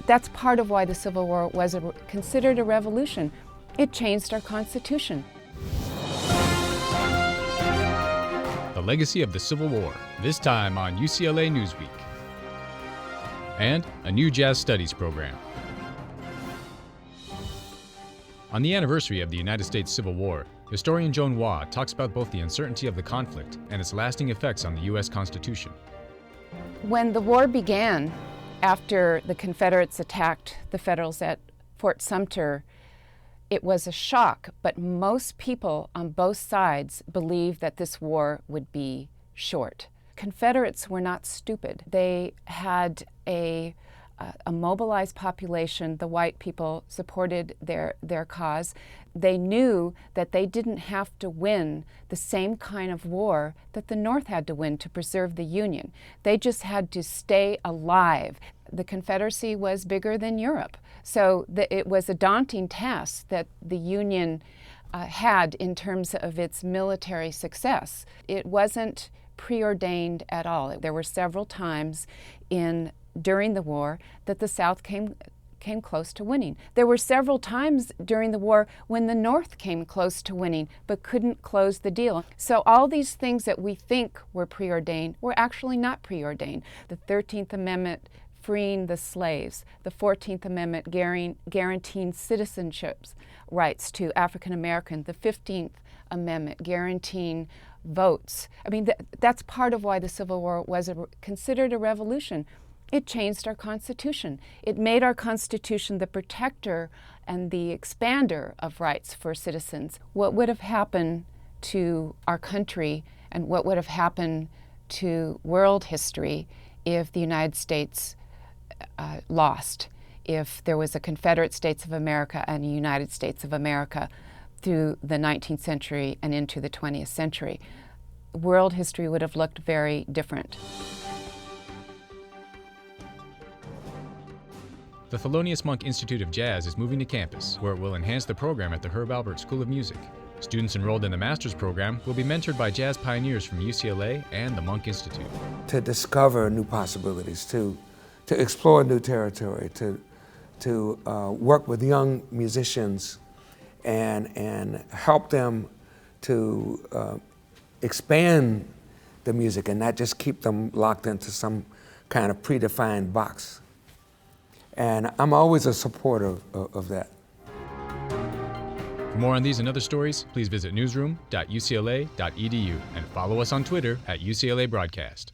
That's part of why the Civil War was considered a revolution. It changed our Constitution. The legacy of the Civil War, this time on UCLA Newsweek. And a new jazz studies program. On the anniversary of the United States Civil War, historian Joan Waugh talks about both the uncertainty of the conflict and its lasting effects on the U.S. Constitution. When the war began, after the Confederates attacked the Federals at Fort Sumter, it was a shock, but most people on both sides believed that this war would be short. Confederates were not stupid. They had a mobilized population. The white people supported their cause. They knew that they didn't have to win the same kind of war that the North had to win to preserve the Union. They just had to stay alive. The Confederacy was bigger than Europe, so it was a daunting task that the Union had in terms of its military success. It wasn't preordained at all. There were several times during the war that the South came close to winning. There were several times during the war when the North came close to winning but couldn't close the deal. So all these things that we think were preordained were actually not preordained. The 13th Amendment freeing the slaves, the 14th Amendment guaranteeing citizenship rights to African Americans, the 15th Amendment guaranteeing votes. I mean, that's part of why the Civil War was considered a revolution. It changed our Constitution. It made our Constitution the protector and the expander of rights for citizens. What would have happened to our country and what would have happened to world history if the United States lost, if there was a Confederate States of America and a United States of America through the 19th century and into the 20th century? World history would have looked very different. The Thelonious Monk Institute of Jazz is moving to campus, where it will enhance the program at the Herb Alpert School of Music. Students enrolled in the master's program will be mentored by jazz pioneers from UCLA and the Monk Institute. To discover new possibilities, to explore new territory, to work with young musicians and help them to expand the music and not just keep them locked into some kind of predefined box. And I'm always a supporter of that. For more on these and other stories, please visit newsroom.ucla.edu and follow us on Twitter @UCLA Broadcast.